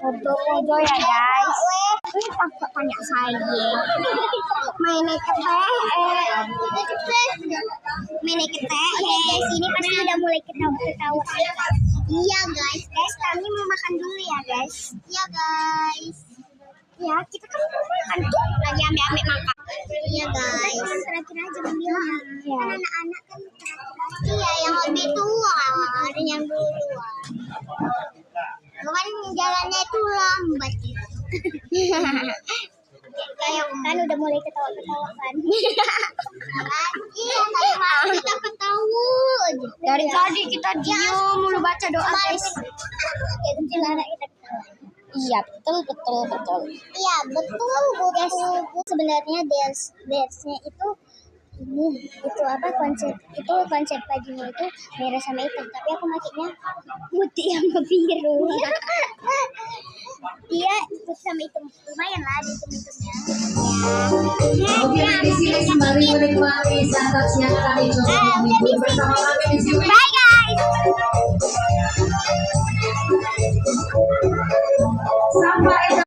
foto-foto ya guys. Ini takut tanya saya. Main kete. Sini pasti udah mulai ketawa-ketawa. Iya guys, kami mau makan dulu ya guys. Iya guys. Ya kita kan mau makan tuh lagi ambil makan. Iya guys. Yang terakhir aja ambilnya. Ya. Kan anak-anak kan terakhir. Iya yang lebih tua, ada yang duluan. Cuman jalannya itu lambat gitu. Kayak kan udah mulai ketawa-ketawa kan. Iya, kita ketawa. Dari tadi kita diam mulu baca doa guys. Dilarang kita ketawa. Iya betul. Iya betul. Sebenarnya dance-nya itu apa konsep bajunya itu merah sama hitam, tapi aku makainya putih sama biru. Dia putih sama hitam lumayan lah di hitamnya. Oke, di sini sembari menikmati santap siang kami bersama kami di sini. Bye guys.